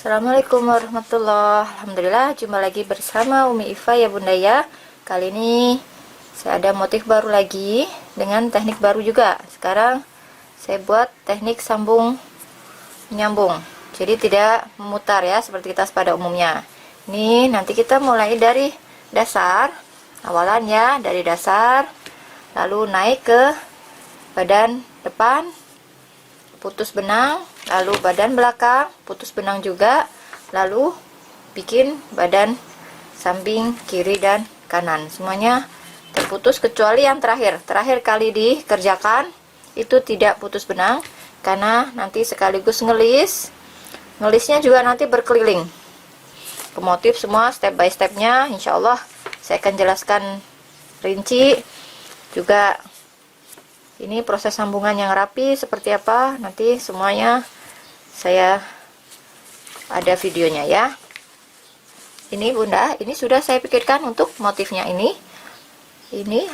Assalamualaikum warahmatullahi. Alhamdulillah, jumpa lagi bersama Umi Iva ya bunda ya. Kali ini saya ada motif baru lagi dengan teknik baru juga. Sekarang saya buat teknik sambung menyambung, jadi tidak memutar ya seperti tas pada umumnya. Ini nanti kita mulai dari dasar awalan ya, dari dasar lalu naik ke badan depan, putus benang, lalu badan belakang, putus benang juga, lalu bikin badan samping kiri dan kanan, semuanya terputus kecuali yang terakhir kali dikerjakan itu tidak putus benang, karena nanti sekaligus ngelisnya juga nanti berkeliling ke motif semua step by stepnya. Insya Allah saya akan jelaskan rinci juga. Ini proses sambungan yang rapi seperti apa, nanti semuanya saya ada videonya ya. Ini bunda, ini sudah saya pikirkan untuk motifnya ini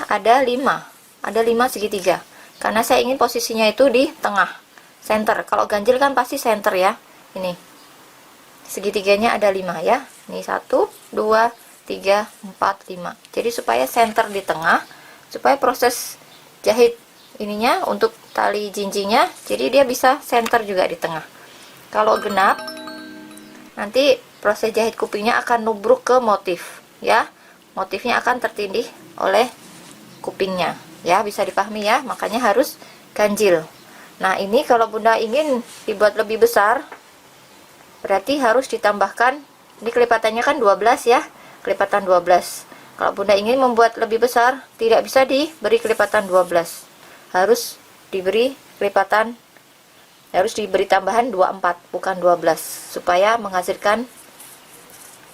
ada 5 segitiga, karena saya ingin posisinya itu di tengah, center. Kalau ganjil kan pasti center ya. Ini segitiganya ada 5 ya. Ini 1 2 3 4 5, jadi supaya center di tengah, supaya proses jahit ininya untuk tali jinjingnya, jadi dia bisa center juga di tengah. Kalau genap, nanti proses jahit kupingnya akan nubruk ke motif ya, motifnya akan tertindih oleh kupingnya ya, bisa dipahami ya, makanya harus ganjil. Nah ini kalau bunda ingin dibuat lebih besar, berarti harus ditambahkan, ini kelipatannya kan 12 ya, kelipatan 12. Kalau bunda ingin membuat lebih besar, tidak bisa diberi kelipatan 12, harus diberi kelipatan, harus diberi tambahan 24 bukan 12, supaya menghasilkan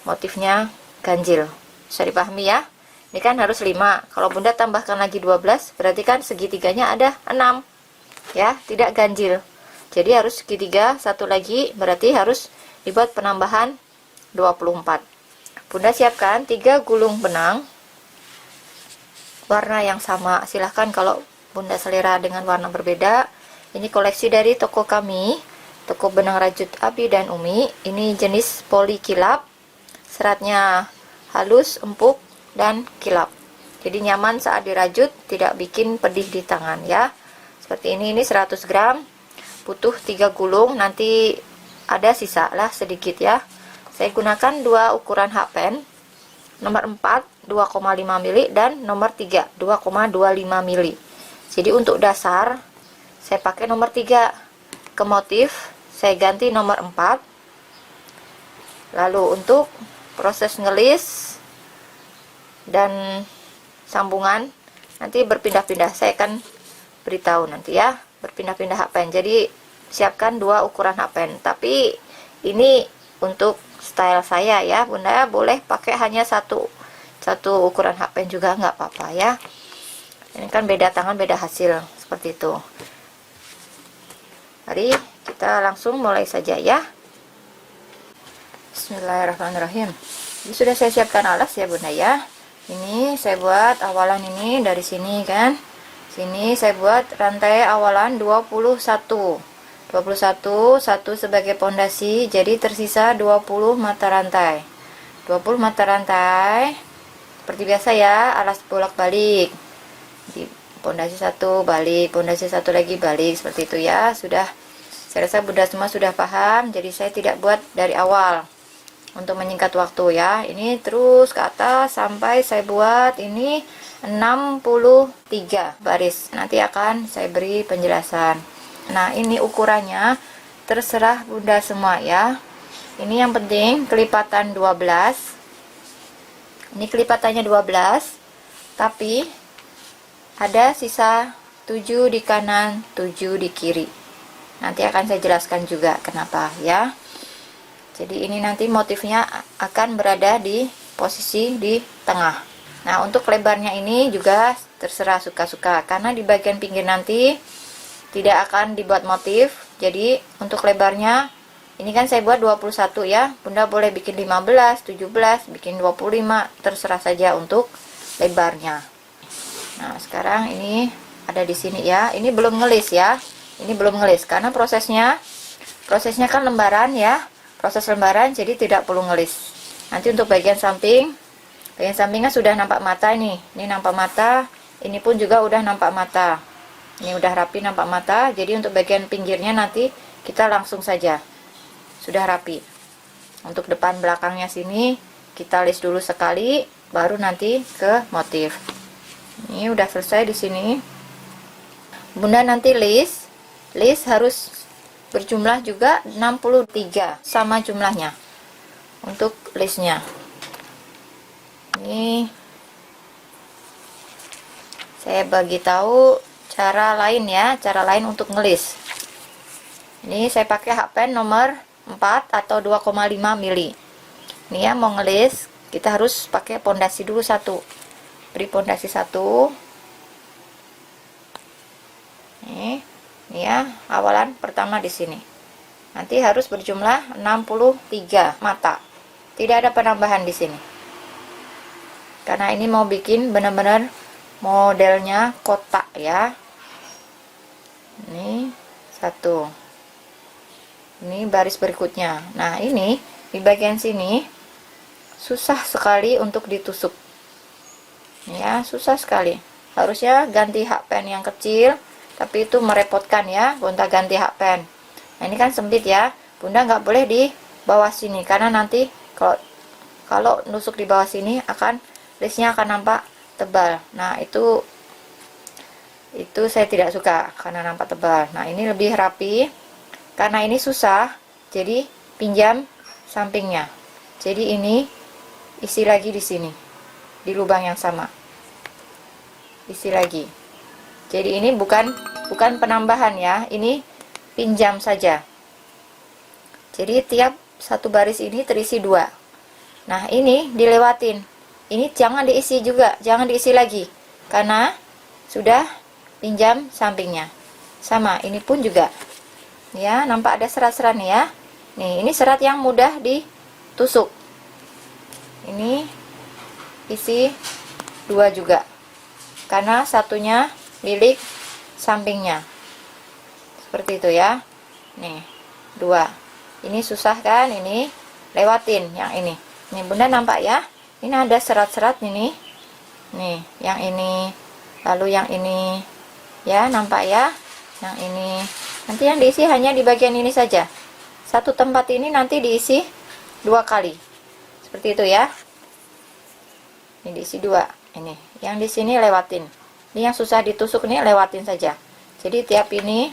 motifnya ganjil. Bisa dipahami ya. Ini kan harus 5, kalau bunda tambahkan lagi 12 berarti kan segitiganya ada 6 ya, tidak ganjil. Jadi harus segitiga satu lagi, berarti harus dibuat penambahan 24. Bunda siapkan 3 gulung benang warna yang sama, silahkan kalau bunda selera dengan warna berbeda. Ini koleksi dari toko kami, toko benang rajut Abi dan Umi. Ini jenis poli kilap, seratnya halus, empuk dan kilap, jadi nyaman saat dirajut, tidak bikin pedih di tangan ya. Seperti ini 100 gram, butuh 3 gulung, nanti ada sisa lah sedikit ya. Saya gunakan 2 ukuran hakpen, nomor 4 2,5 mili dan nomor 3 2,25 mili. Jadi untuk dasar saya pakai nomor 3, ke motif saya ganti nomor 4. Lalu untuk proses ngelis dan sambungan nanti berpindah-pindah, saya akan beritahu nanti ya, berpindah-pindah hakpen. Jadi siapkan 2 ukuran hakpen, tapi ini untuk style saya ya bunda, boleh pakai hanya satu ukuran hakpen juga nggak apa-apa ya. Ini kan beda tangan beda hasil, seperti itu. Mari kita langsung mulai saja ya. Bismillahirrahmanirrahim. Ini sudah saya siapkan alas ya bunda ya. Ini saya buat awalan ini dari sini kan, sini saya buat rantai awalan 21 satu sebagai pondasi, jadi tersisa 20 mata rantai. 20 mata rantai seperti biasa ya, alas bolak-balik, di pondasi 1 balik, pondasi 1 lagi balik, seperti itu ya. Sudah, saya rasa bunda semua sudah paham, jadi saya tidak buat dari awal untuk menyingkat waktu ya. Ini terus ke atas sampai saya buat ini 63 baris, nanti akan saya beri penjelasan. Nah ini ukurannya terserah bunda semua ya. Ini yang penting kelipatan 12, ini kelipatannya 12, tapi ada sisa 7 di kanan 7 di kiri, nanti akan saya jelaskan juga kenapa ya. Jadi ini nanti motifnya akan berada di posisi di tengah. Nah untuk lebarnya ini juga terserah suka-suka, karena di bagian pinggir nanti tidak akan dibuat motif. Jadi untuk lebarnya ini kan saya buat 21 ya, bunda boleh bikin 15, 17, bikin 25, terserah saja untuk lebarnya. Nah sekarang ini ada di sini ya, ini belum ngelis ya, ini belum ngelis karena prosesnya kan lembaran ya, proses lembaran, jadi tidak perlu ngelis. Nanti untuk bagian sampingnya sudah nampak mata ini nampak mata, ini pun juga udah nampak mata, ini udah rapi nampak mata. Jadi untuk bagian pinggirnya nanti kita langsung saja, sudah rapi. Untuk depan belakangnya sini kita lis dulu sekali, baru nanti ke motif. Ini udah selesai di sini. Bunda nanti lis harus berjumlah juga 63 sama jumlahnya untuk listnya. Ini saya bagi tahu cara lain ya, cara lain untuk ngelis. Ini saya pakai hakpen nomor 4 atau 2,5 mili. Ini ya, mau ngelis kita harus pakai pondasi dulu satu. Beri pondasi satu. Ini ya, awalan pertama di sini. Nanti harus berjumlah 63 mata. Tidak ada penambahan di sini. Karena ini mau bikin benar-benar modelnya kotak ya. Ini satu. Ini baris berikutnya. Nah, ini di bagian sini susah sekali untuk ditusuk. Ya, susah sekali. Harusnya ganti hakpen yang kecil, tapi itu merepotkan ya, Bunda ganti hakpen. Nah, ini kan sempit ya. Bunda nggak boleh di bawah sini karena nanti kalau nusuk di bawah sini listnya akan nampak tebal. Nah, itu saya tidak suka karena nampak tebal. Nah, ini lebih rapi. Karena ini susah, jadi pinjam sampingnya. Jadi ini isi lagi di sini, di lubang yang sama. Isi lagi. Jadi ini bukan penambahan ya, ini pinjam saja. Jadi tiap satu baris ini terisi 2. Nah, ini dilewatin. Ini jangan diisi juga, jangan diisi lagi. Karena sudah pinjam sampingnya. Sama, ini pun juga. Ya, nampak ada serat-serat nih ya. Nih, ini serat yang mudah ditusuk. Ini isi 2 juga. Karena satunya milik sampingnya. Seperti itu ya. Nih, 2. Ini susah kan? Ini lewatin yang ini. Nih, Bunda nampak ya? Ini ada serat-serat ini. Nih, yang ini. Lalu yang ini. Ya, nampak ya? Yang ini. Nanti yang diisi hanya di bagian ini saja. Satu tempat ini nanti diisi 2 kali. Seperti itu ya. Ini diisi 2. Ini. Yang di sini lewatin. Ini yang susah ditusuk nih, lewatin saja. Jadi tiap ini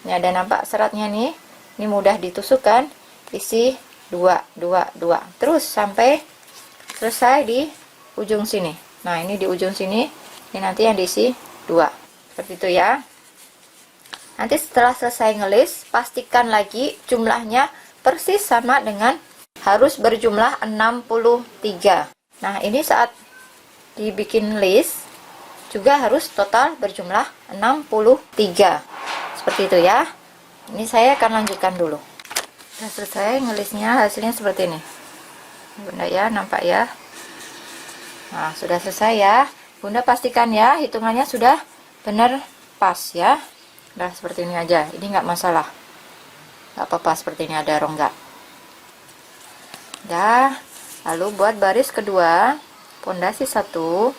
ada nampak seratnya nih. Ini mudah ditusuk kan? Isi 2, 2, 2. Terus sampai selesai di ujung sini. Nah, ini di ujung sini. Ini nanti yang diisi 2. Seperti itu ya. Nanti setelah selesai ngelis, pastikan lagi jumlahnya persis sama dengan harus berjumlah 63. Nah, ini saat dibikin list juga harus total berjumlah 63. Seperti itu ya. Ini saya akan lanjutkan dulu. Sudah selesai ngelisnya, hasilnya seperti ini. Bunda ya, nampak ya. Nah, sudah selesai ya. Bunda pastikan ya, hitungannya sudah benar pas ya. Nah, seperti ini aja, ini nggak masalah, nggak apa-apa seperti ini ada rongga. Dah, lalu buat baris kedua, pondasi 1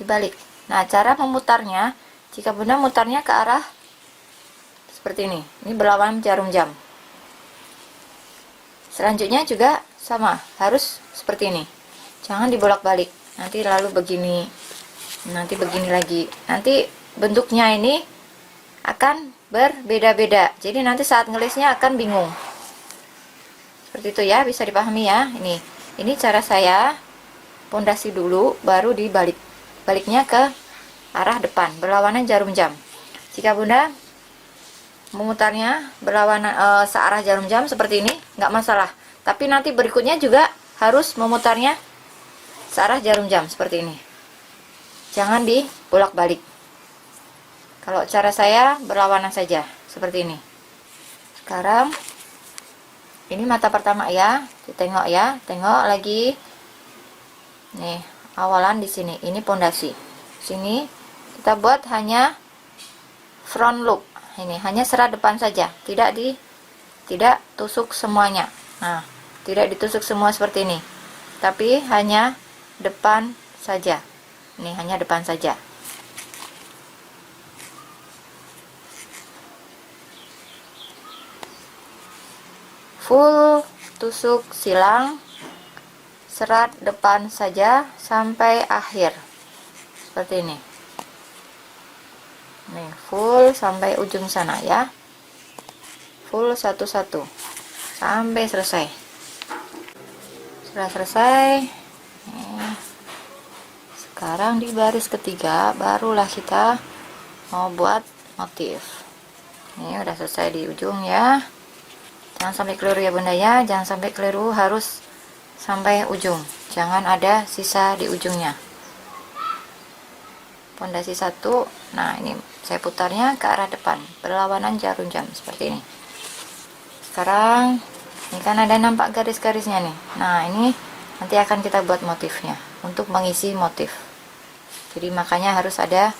dibalik. Nah, cara memutarnya, jika Bunda mutarnya ke arah seperti ini berlawanan jarum jam. Selanjutnya juga sama, harus seperti ini, jangan dibolak-balik. Nanti lalu begini, nanti begini lagi, nanti bentuknya ini akan berbeda-beda. Jadi nanti saat ngelisnya akan bingung. Seperti itu ya, bisa dipahami ya. Ini cara saya pondasi dulu, baru dibalik. Baliknya ke arah depan, berlawanan jarum jam. Jika Bunda memutarnya berlawanan searah jarum jam seperti ini, nggak masalah. Tapi nanti berikutnya juga harus memutarnya searah jarum jam seperti ini. Jangan dibolak-balik. Kalau cara saya berlawanan saja seperti ini. Sekarang ini mata pertama ya, ditengok ya, tengok lagi. Nih, awalan di sini, ini pondasi. Sini kita buat hanya front loop. Ini hanya serat depan saja, tidak tidak tusuk semuanya. Nah, tidak ditusuk semua seperti ini, tapi hanya depan saja. Ini hanya depan saja. Full tusuk silang serat depan saja sampai akhir. Seperti ini. Nih, full sampai ujung sana ya. Full satu-satu sampai selesai. Sudah selesai. Nih. Sekarang di baris ketiga barulah kita mau buat motif. Ini udah selesai di ujung ya. Jangan sampai keliru ya bunda ya, jangan sampai keliru, harus sampai ujung, jangan ada sisa di ujungnya. Pondasi satu. Nah, ini saya putarnya ke arah depan berlawanan jarum jam seperti ini. Sekarang ini kan ada nampak garis-garisnya nih. Nah, ini nanti akan kita buat motifnya untuk mengisi motif, jadi makanya harus ada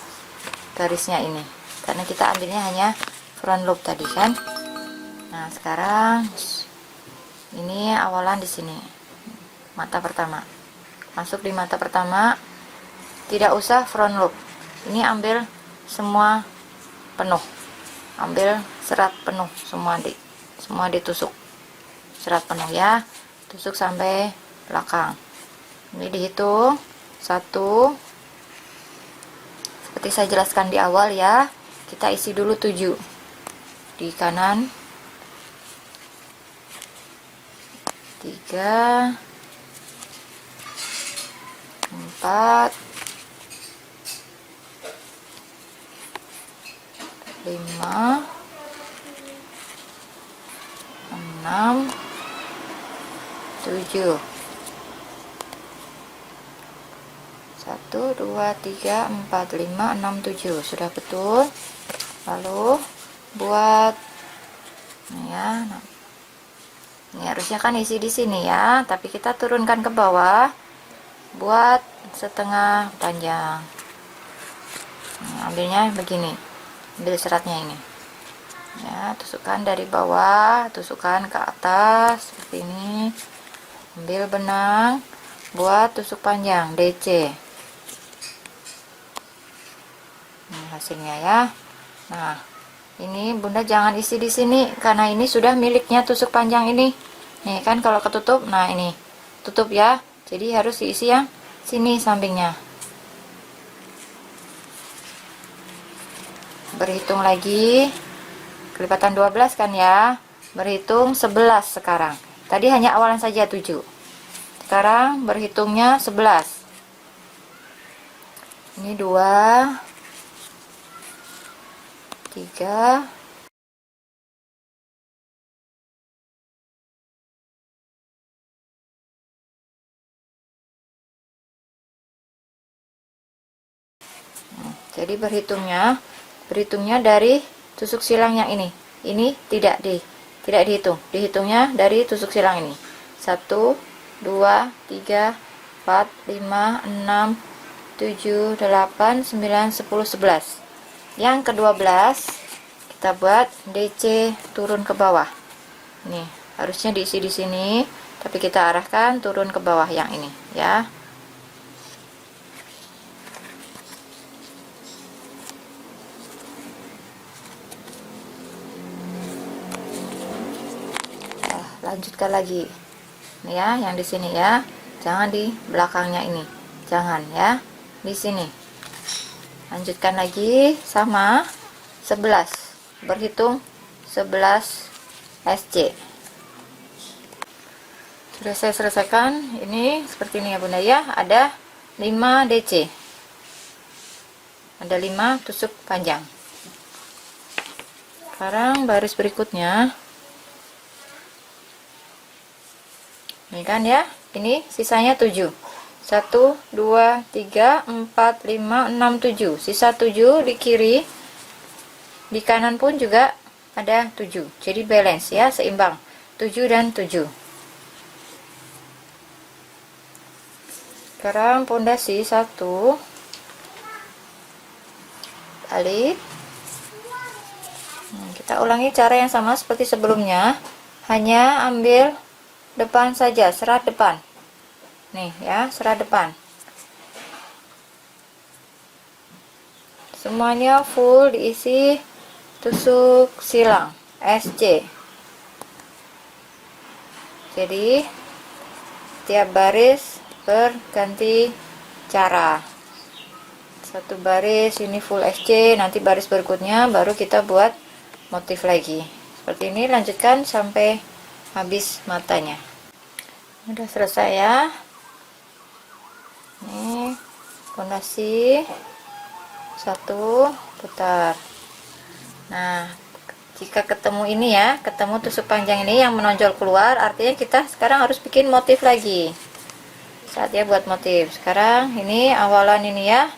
garisnya ini, karena kita ambilnya hanya front loop tadi kan. Nah, sekarang ini awalan di sini, mata pertama. Masuk di mata pertama, tidak usah front loop. Ini ambil semua penuh, ambil serat penuh semua ditusuk serat penuh ya, tusuk sampai belakang. Ini dihitung 1, seperti saya jelaskan di awal ya. Kita isi dulu 7 di kanan, 3, 4, 5, 6, 7. 1, 2, 3, 4, 5, 6, 7. Sudah betul. Lalu buat ini ya. Nah, ini harusnya kan isi di sini ya, tapi kita turunkan ke bawah buat setengah panjang. Nah, ambilnya begini, ambil seratnya ini ya, tusukkan dari bawah, tusukkan ke atas seperti ini. Ambil benang buat tusuk panjang DC. Ini hasilnya ya. Nah, ini bunda jangan isi di sini karena ini sudah miliknya tusuk panjang ini. Nih kan kalau ketutup, nah ini tutup ya, jadi harus diisi yang sini sampingnya. Berhitung lagi, kelipatan 12 kan ya, berhitung 11 sekarang. Tadi hanya awalan saja 7, sekarang berhitungnya 11. Ini 2, 3, 4. Jadi berhitungnya dari tusuk silang yang ini. Ini tidak dihitung. Dihitungnya dari tusuk silang ini. 1, 2, 3, 4, 5, 6, 7, 8, 9, 10, 11. Yang ke-12 kita buat DC turun ke bawah. Nih, harusnya diisi di sini, tapi kita arahkan turun ke bawah yang ini ya. Lanjutkan lagi. Nih ya, yang di sini ya. Jangan di belakangnya ini. Jangan ya. Di sini. Lanjutkan lagi sama 11. Berhitung 11 SC. Sudah saya selesaikan. Ini seperti ini ya bunda ya. Ada 5 DC. Ada 5 tusuk panjang. Sekarang baris berikutnya. Ini kan ya. Ini sisanya 7. 1, 2, 3, 4, 5, 6, 7. Sisa 7 di kiri. Di kanan pun juga ada 7. Jadi balance ya, seimbang. 7 dan 7. Sekarang pondasi 1. Balik. Kita ulangi cara yang sama seperti sebelumnya. hanya ambil depan saja, serat depan. Nih ya, serat depan. Semuanya full diisi tusuk silang SC. Jadi tiap baris berganti cara. Satu baris ini full SC, nanti baris berikutnya baru kita buat motif lagi. Seperti ini, lanjutkan sampai habis matanya. Udah selesai ya. Ini pondasi satu, putar. Nah, jika ketemu ini ya, ketemu tusuk panjang ini yang menonjol keluar, artinya kita sekarang harus bikin motif lagi. Saatnya buat motif. Sekarang ini awalan ini ya.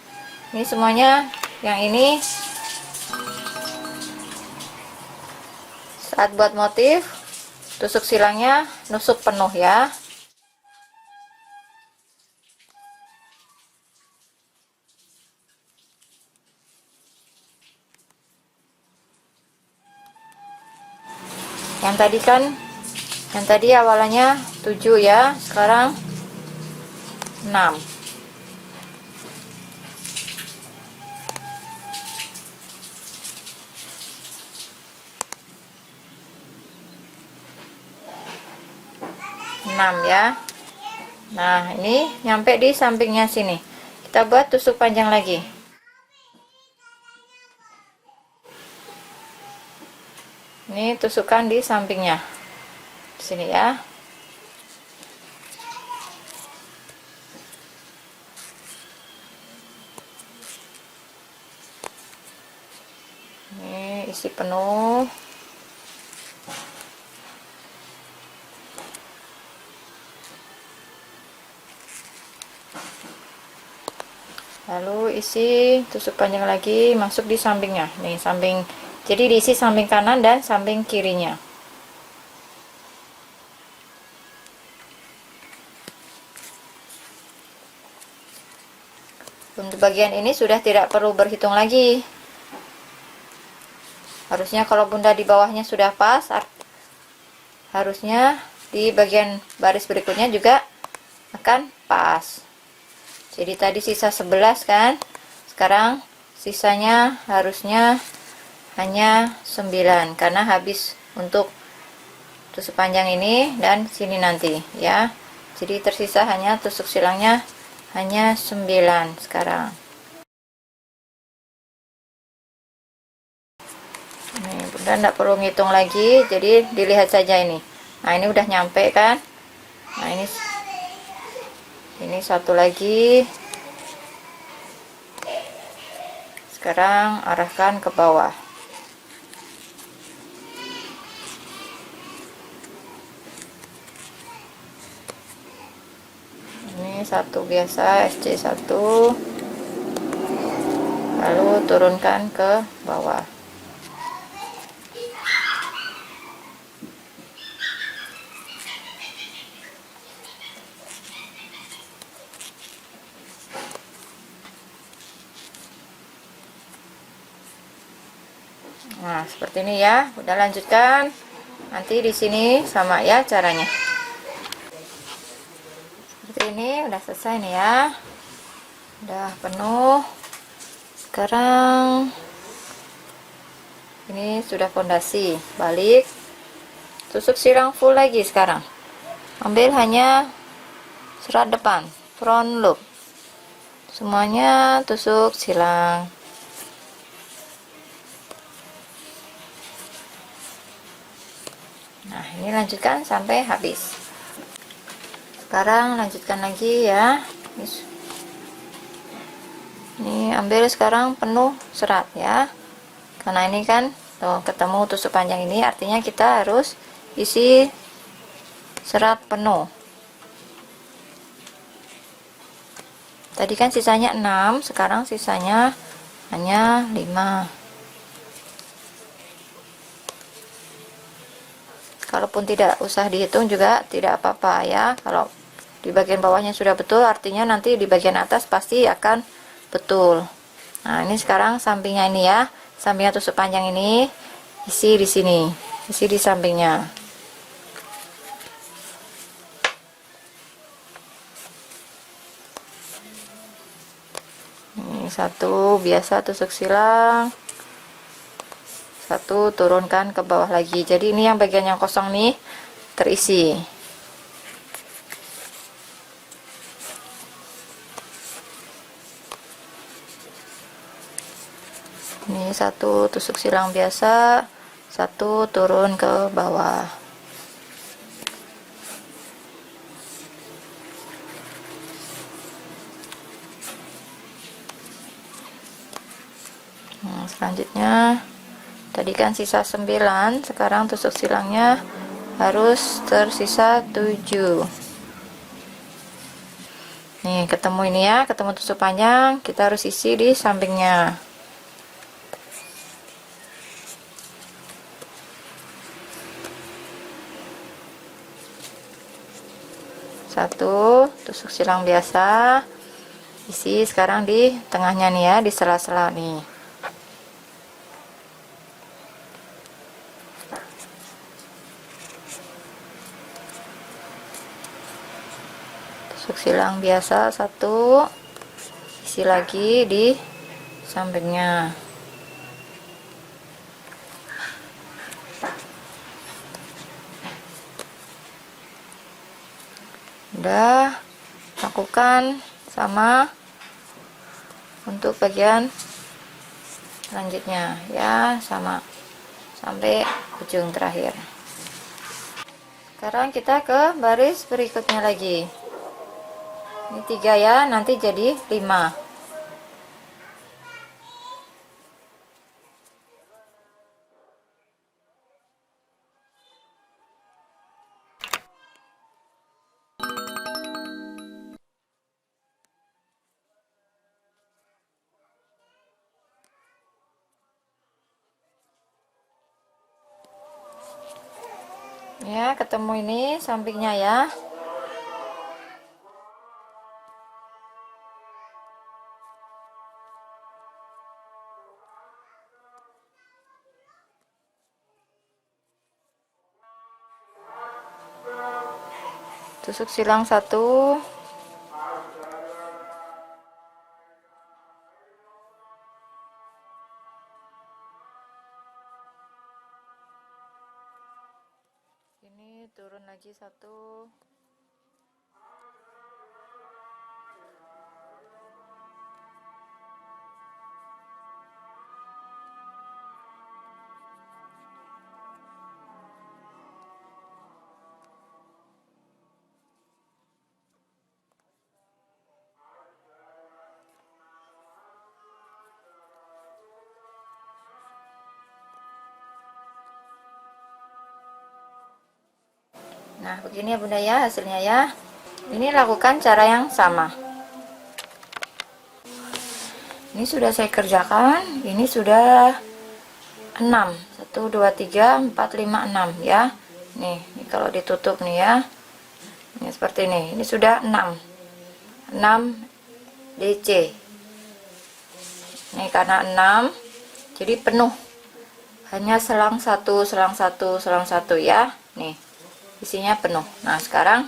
Ini semuanya yang ini saat buat motif, tusuk silangnya nusuk penuh ya. Yang tadi awalannya 7 ya, sekarang 6. Ya. Nah, ini nyampe di sampingnya sini. Kita buat tusuk panjang lagi. Ini tusukkan di sampingnya. Di sini ya. Ini isi penuh. Lalu isi tusuk panjang lagi, masuk di sampingnya. Nih, samping. Jadi diisi samping kanan dan samping kirinya. Untuk bagian ini sudah tidak perlu berhitung lagi. Harusnya kalau bunda di bawahnya sudah pas, harusnya di bagian baris berikutnya juga akan pas. Jadi tadi sisa 11 kan, sekarang sisanya harusnya hanya 9 karena habis untuk tusuk panjang ini dan sini nanti ya. Jadi tersisa hanya tusuk silangnya hanya 9 sekarang. Ini bunda enggak perlu ngitung lagi, jadi dilihat saja ini. Nah, ini udah nyampe kan. Nah, ini satu lagi. Sekarang arahkan ke bawah. Ini satu biasa SC1, lalu turunkan ke bawah. Nah, seperti ini ya. Udah, lanjutkan. Nanti di sini sama ya caranya. Seperti ini udah selesai nih ya. Udah penuh. Sekarang ini sudah fondasi. Balik. Tusuk silang full lagi sekarang. Ambil hanya serat depan, front loop. Semuanya tusuk silang. Nah, ini lanjutkan sampai habis. Sekarang lanjutkan lagi ya. Ini ambil sekarang penuh serat ya. Karena ini kan tuh ketemu tusuk panjang ini, artinya kita harus isi serat penuh. Tadi kan sisanya 6, sekarang sisanya hanya 5. Kalaupun tidak usah dihitung juga tidak apa-apa ya. Kalau di bagian bawahnya sudah betul, artinya nanti di bagian atas pasti akan betul. Nah, ini sekarang sampingnya ini ya. Sampingnya tusuk panjang ini isi di sini, isi di sampingnya. Ini satu biasa tusuk silang, satu turunkan ke bawah lagi. Jadi ini yang bagian yang kosong nih terisi. Ini satu tusuk silang biasa, satu turun ke bawah. Nah, selanjutnya tadi kan sisa 9, sekarang tusuk silangnya harus tersisa 7. Nih ketemu ini ya, ketemu tusuk panjang, kita harus isi di sampingnya. Satu tusuk silang biasa, isi sekarang di tengahnya nih ya, di sela-sela nih. Tusuk silang biasa satu, isi lagi di sampingnya. Udah, lakukan sama untuk bagian selanjutnya ya, sama sampai ujung terakhir. Sekarang kita ke baris berikutnya lagi. Ini 3 ya, nanti jadi 5. Ya, ketemu ini sampingnya ya. Tusuk silang satu, ini turun lagi satu, nah begini ya bunda ya hasilnya ya. Ini lakukan cara yang sama. Ini sudah saya kerjakan, ini sudah 6, 1 2 3 4 5 6 ya. Nih kalau ditutup nih ya, ini seperti ini sudah 6 DC. Nih karena 6 jadi penuh, hanya selang satu ya. Nih isinya penuh. Nah sekarang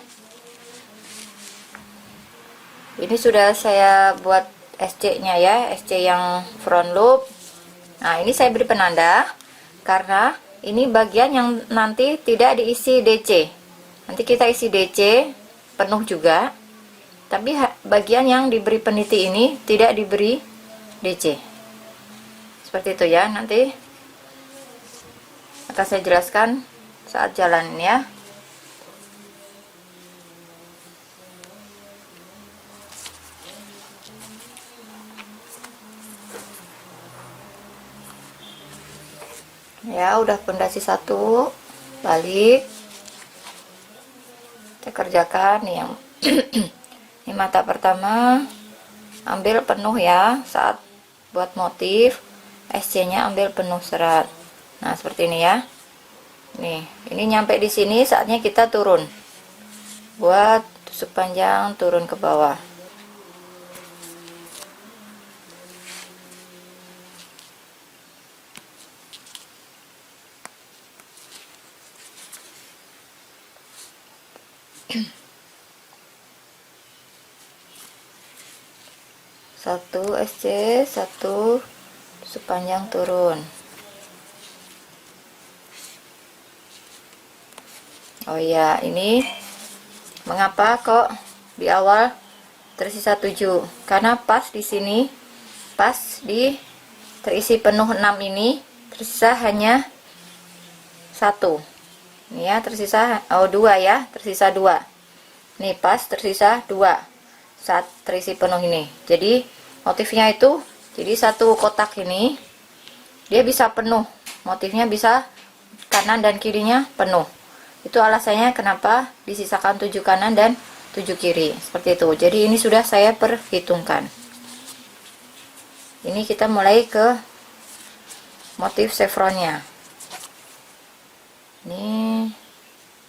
ini sudah saya buat SC nya ya, SC yang front loop. Nah ini saya beri penanda karena ini bagian yang nanti tidak diisi DC. Nanti kita isi DC penuh juga, tapi bagian yang diberi peniti ini tidak diberi DC. Seperti itu ya, nanti akan saya jelaskan saat jalan ya. Ya udah pondasi satu, balik kita kerjakan nih yang ini mata pertama ambil penuh ya, saat buat motif SC nya ambil penuh serat. Nah seperti ini ya. Nih ini nyampe di sini, saatnya kita turun buat tusuk panjang, turun ke bawah. 1 SC, 1 tusuk panjang turun. Oh iya, ini mengapa kok di awal tersisa 7? Karena pas di sini, pas di terisi penuh 6 ini tersisa hanya 1. Ini ya, tersisa 2 ya, tersisa 2. Nih pas tersisa 2 saat terisi penuh ini. Jadi motifnya itu, jadi satu kotak ini dia bisa penuh, motifnya bisa kanan dan kirinya penuh. Itu alasannya kenapa disisakan 7 kanan dan 7 kiri, seperti itu. Jadi ini sudah saya perhitungkan. Ini kita mulai ke motif chevronnya. Ini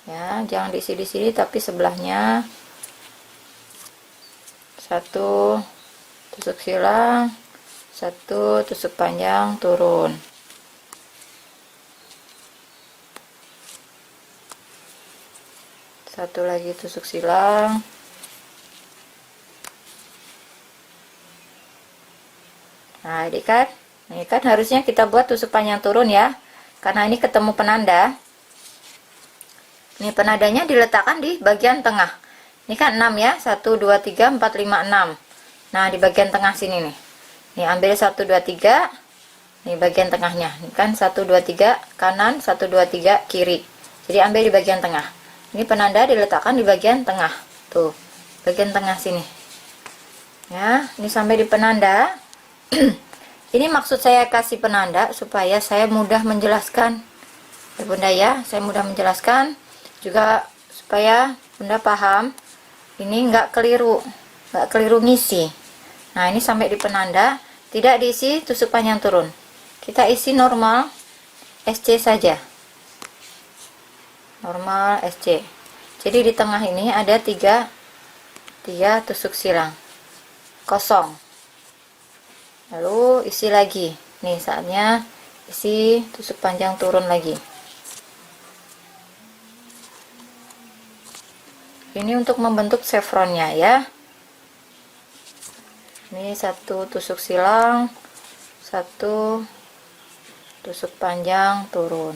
ya, jangan diisi di sini tapi sebelahnya. 1 tusuk silang, 1 tusuk panjang turun. Satu lagi tusuk silang, nah ini kan harusnya kita buat tusuk panjang turun ya, karena ini ketemu penanda. Ini penandanya diletakkan di bagian tengah. Ini kan 6 ya, 1 2 3 4 5 6. Nah di bagian tengah sini nih, nih ambil 1 2 3, nih bagian tengahnya. Ini kan 1 2 3 kanan, 1 2 3 kiri, jadi ambil di bagian tengah. Ini penanda diletakkan di bagian tengah, tuh bagian tengah sini ya. Ini sampai di penanda. Ini maksud saya kasih penanda supaya saya mudah menjelaskan ya bunda ya, saya mudah menjelaskan juga supaya bunda paham, ini nggak keliru ngisi. Nah ini sampai di penanda, tidak diisi tusuk panjang turun, kita isi normal SC saja, normal SC. Jadi di tengah ini ada 3 tusuk silang kosong, lalu isi lagi. Nih saatnya isi tusuk panjang turun lagi. Ini untuk membentuk chevronnya ya. Ini 1 tusuk silang, 1 tusuk panjang turun.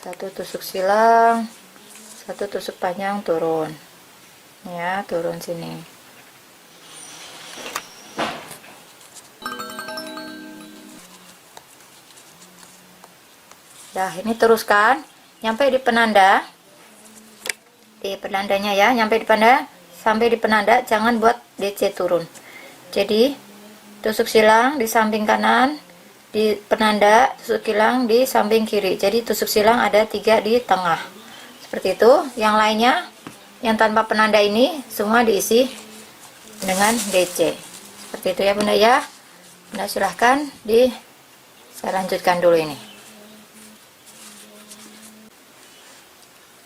Satu tusuk silang, 1 tusuk panjang turun ya, turun sini. Nah ini teruskan nyampe di penanda, di penandanya ya, nyampe di penanda, sampai di penanda jangan buat DC turun. Jadi tusuk silang di samping kanan, di penanda tusuk silang di samping kiri, jadi tusuk silang ada 3 di tengah, seperti itu. Yang lainnya yang tanpa penanda ini semua diisi dengan DC, seperti itu ya bunda ya. Bunda silahkan saya lanjutkan dulu ini.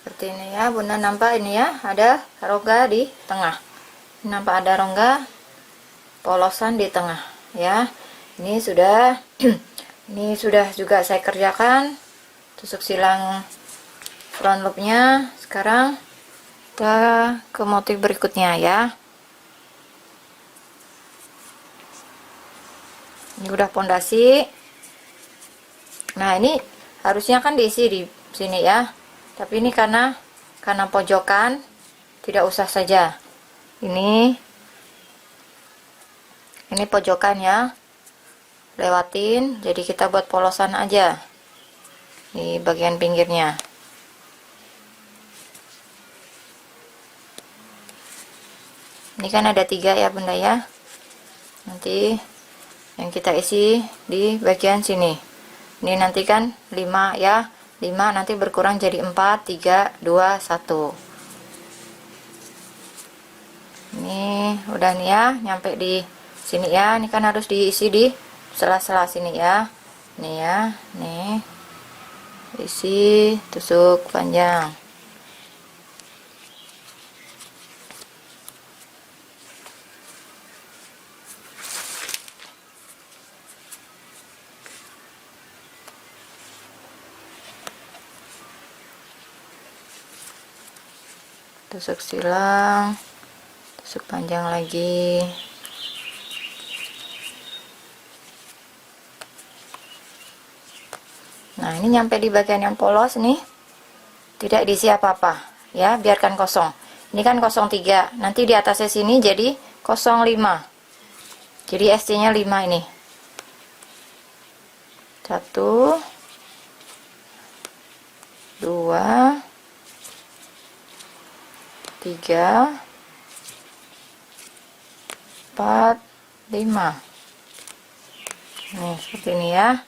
Seperti ini ya bunda, nampak ini ya, ada rongga di tengah, nampak ada rongga polosan di tengah ya. Ini sudah ini sudah juga saya kerjakan tusuk silang front loopnya. Sekarang kita ke motif berikutnya ya. Ini udah pondasi. Nah ini harusnya kan diisi di sini ya, tapi ini karena pojokan tidak usah saja. Ini pojokan ya, lewatin, jadi kita buat polosan aja di bagian pinggirnya. Ini kan ada 3 ya bunda ya, nanti yang kita isi di bagian sini. Ini nanti kan 5 ya, 5 nanti berkurang jadi 4 3 2 1. Ini udah nih ya, nyampe di sini ya. Ini kan harus diisi di sela-sela sini ya. Nih ya, nih isi tusuk panjang. tusuk silang, tusuk panjang lagi. Nah, ini nyampe di bagian yang polos nih, tidak diisi apa-apa ya, biarkan kosong. Ini kan 03, nanti di atasnya sini jadi 05, jadi SC nya 5 ini. 1 2 3 4 5. Nih seperti ini ya.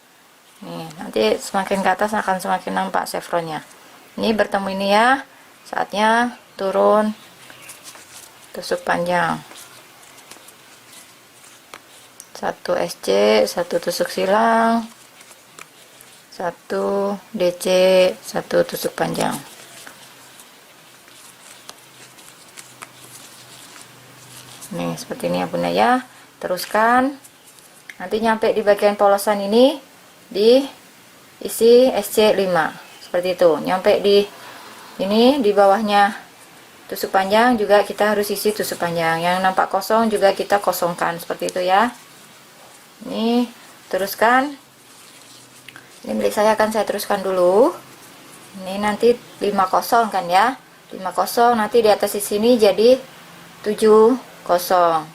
Nih nanti semakin ke atas akan semakin nampak chevronnya. Ini bertemu ini ya, saatnya turun, tusuk panjang, 1 SC, 1 tusuk silang, 1 DC, 1 tusuk panjang. Nih seperti ini ya bunda ya. Teruskan, nanti nyampe di bagian polosan ini diisi SC 5 seperti itu. Nyampe di ini di bawahnya tusuk panjang juga kita harus isi tusuk panjang. Yang nampak kosong juga kita kosongkan seperti itu ya. Ini teruskan. Ini milik saya akan saya teruskan dulu. Ini nanti 50 kan ya. 50 nanti di atas di sini jadi 70.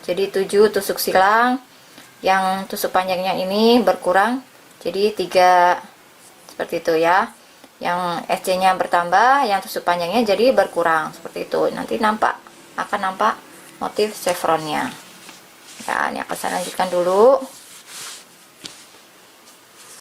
Jadi 7 tusuk silang. Yang tusuk panjangnya ini berkurang jadi 3 seperti itu ya. Yang SC nya bertambah, yang tusuk panjangnya jadi berkurang seperti itu. Nanti akan nampak motif chevronnya ya. Ini akan saya lanjutkan dulu.